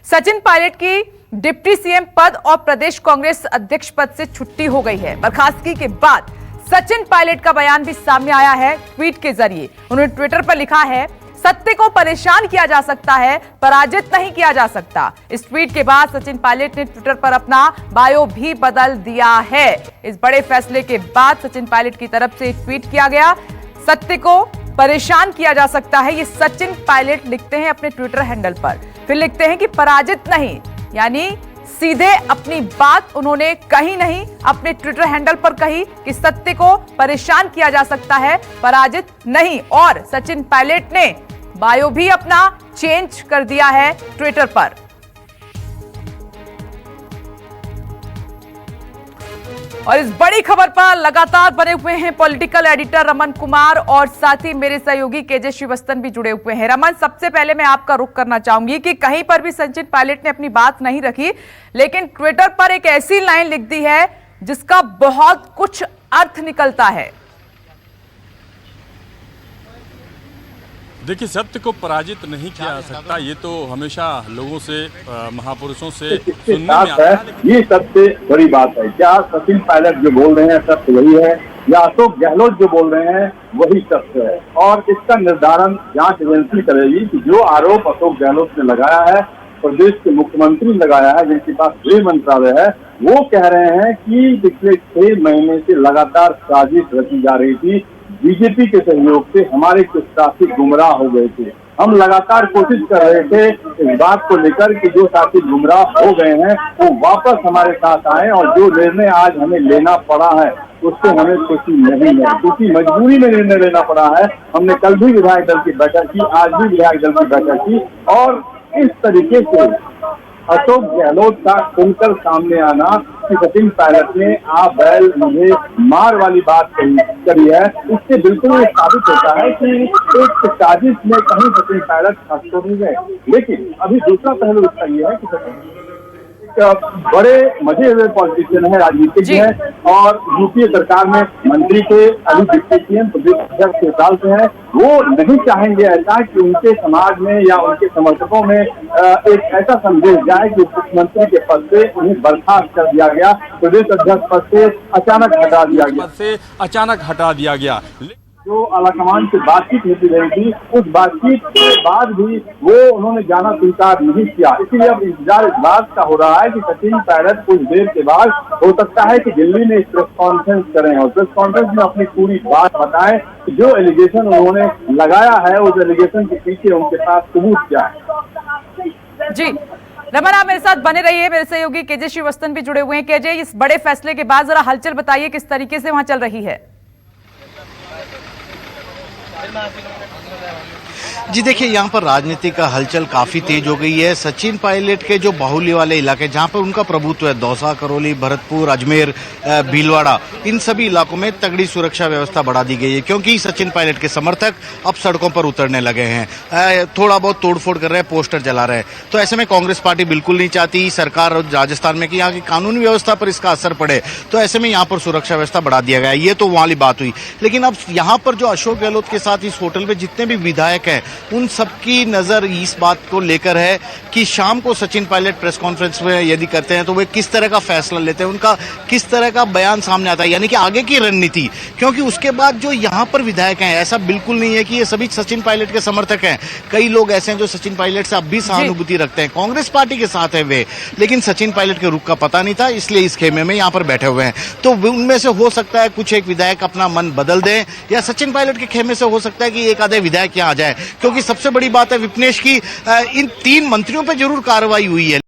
सचिन पायलट की deputy CM पद और प्रदेश कांग्रेस अध्यक्ष पद से छुट्टी हो गई है। बर्खास्तगी के बाद सचिन पायलट का बयान भी सामने आया है ट्वीट के जरिए। उन्होंने ट्विटर पर लिखा है, सत्य को परेशान किया जा सकता है, पराजित नहीं किया जा सकता। इस ट्वीट के बाद सचिन पायलट ने ट्विटर पर अपना बायो भी बदल दिया है। इस बड़े फैसले के बाद सचिन पायलट की तरफ से ट्वीट किया गया, सत्य को परेशान किया जा सकता है। ये सचिन पायलट लिखते हैं अपने ट्विटर हैंडल पर। फिर लिखते हैं कि पराजित नहीं, यानी सीधे अपनी बात उन्होंने कही नहीं, अपने ट्विटर हैंडल पर कही कि सत्य को परेशान किया जा सकता है, पराजित नहीं। और सचिन पायलट ने बायो भी अपना चेंज कर दिया है ट्विटर पर। और इस बड़ी खबर पर लगातार बने हुए हैं पॉलिटिकल एडिटर रमन कुमार और साथ ही मेरे सहयोगी केजे श्रीवास्तव भी जुड़े हुए हैं। रमन, सबसे पहले मैं आपका रुख करना चाहूंगी कि कहीं पर भी सचिन पायलट ने अपनी बात नहीं रखी, लेकिन ट्विटर पर एक ऐसी लाइन लिख दी है जिसका बहुत कुछ अर्थ निकलता है। देखिए, सत्य को पराजित नहीं किया जा सकता, ये तो हमेशा लोगों से, महापुरुषों से सुनने में आता है। ये सबसे बड़ी बात है। क्या सचिन पायलट जो बोल रहे हैं सत्य वही है, या अशोक गहलोत जो बोल रहे हैं वही सत्य है? और इसका निर्धारण जांच एजेंसी करेगी कि जो आरोप अशोक गहलोत ने लगाया है, प्रदेश के मुख्यमंत्री लगाया है, जिनके पास गृह मंत्रालय है, वो कह रहे हैं कि पिछले 6 महीने से लगातार साजिश रची जा रही थी। बीजेपी के सहयोग से हमारे कुछ साथी गुमराह हो गए थे। हम लगातार कोशिश कर रहे थे इस बात को लेकर कि जो साथी गुमराह हो गए हैं वो वापस हमारे साथ आए, और जो निर्णय आज हमें लेना पड़ा है उससे हमें खुशी नहीं है, क्योंकि मजबूरी में निर्णय लेना पड़ा है। हमने कल भी विधायक दल की बैठक की, आज भी विधायक दल की बैठक की, और इस तरीके से अशोक गहलोत का खुलकर सामने आना कि सचिन पायलट ने आप बैल मुझे मार वाली बात करी है, इससे बिल्कुल साबित होता है कि एक साजिश में कहीं सचिन पायलट फंस तो नहीं गए। लेकिन अभी दूसरा पहलू इसका यह है कि सचिन बड़े मजे हुए पॉलिटिशियन है, राजनीतिज्ञ है, और यूपीए सरकार में मंत्री थे, अभी डिप्टी सीएम प्रदेश अध्यक्ष 6 साल से हैं। वो नहीं चाहेंगे ऐसा कि उनके समाज में या उनके समर्थकों में एक ऐसा संदेश जाए कि मुख्यमंत्री के पद से उन्हें बर्खास्त कर दिया गया, प्रदेश अध्यक्ष पद से अचानक हटा दिया गया। जो आलाकमान से बातचीत होती रही थी, उस बातचीत के बाद भी वो उन्होंने जाना स्वीकार नहीं किया। इसलिए अब इंतजार इस बात का हो रहा है कि सचिन पायलट कुछ देर के बाद हो सकता है कि दिल्ली में प्रेस कॉन्फ्रेंस करें और प्रेस कॉन्फ्रेंस में अपनी पूरी बात बताएं कि जो एलिगेशन उन्होंने लगाया है उस एलिगेशन के पीछे उनके पास सबूत क्या है। जी रमन, आप मेरे साथ बने रहिए। मेरे सहयोगी केजे श्रीवास्तव भी जुड़े हुए हैं। केजे, इस बड़े फैसले के बाद जरा हलचल बताइए, किस तरीके से वहां चल रही है? जी देखिए, यहाँ पर राजनीति का हलचल काफी तेज हो गई है। सचिन पायलट के जो बाहुल्य वाले इलाके जहाँ पर उनका प्रभुत्व है, दौसा, करौली, भरतपुर, अजमेर, भीलवाड़ा, इन सभी इलाकों में तगड़ी सुरक्षा व्यवस्था बढ़ा दी गई है, क्योंकि सचिन पायलट के समर्थक अब सड़कों पर उतरने लगे हैं, थोड़ा बहुत तोड़फोड़ कर रहे हैं, पोस्टर जला रहे हैं। तो ऐसे में कांग्रेस पार्टी बिल्कुल नहीं चाहती सरकार राजस्थान में कि यहाँ की कानूनी व्यवस्था पर इसका असर पड़े, तो ऐसे में यहाँ पर सुरक्षा व्यवस्था बढ़ा दिया गया। ये तो वहाँ वाली बात हुई। लेकिन अब यहाँ पर जो अशोक गहलोत के साथ इस होटल में जितने भी विधायक हैं, उन सबकी नजर इस बात को लेकर है कि शाम को सचिन पायलट प्रेस कॉन्फ्रेंस में यदि करते हैं तो वे किस तरह का फैसला लेते हैं, उनका किस तरह का बयान सामने आता है, यानी कि आगे की रणनीति। क्योंकि उसके बाद जो यहाँ पर विधायक हैं, ऐसा बिल्कुल नहीं है कि ये सभी सचिन पायलट के समर्थक हैं। कई लोग ऐसे हैं जो सचिन पायलट से अब भी सहानुभूति रखते हैं, कांग्रेस पार्टी के साथ है वे, लेकिन सचिन पायलट के रुख का पता नहीं था, इसलिए इस खेमे में यहाँ पर बैठे हुए हैं। तो उनमें से हो सकता है कुछ एक विधायक अपना मन बदल दें, या सचिन पायलट के खेमे से हो सकता है कि एक आधे विधायक यहाँ आ जाए। क्योंकि सबसे बड़ी बात है विपनेश की, इन 3 मंत्रियों पर जरूर कार्रवाई हुई है।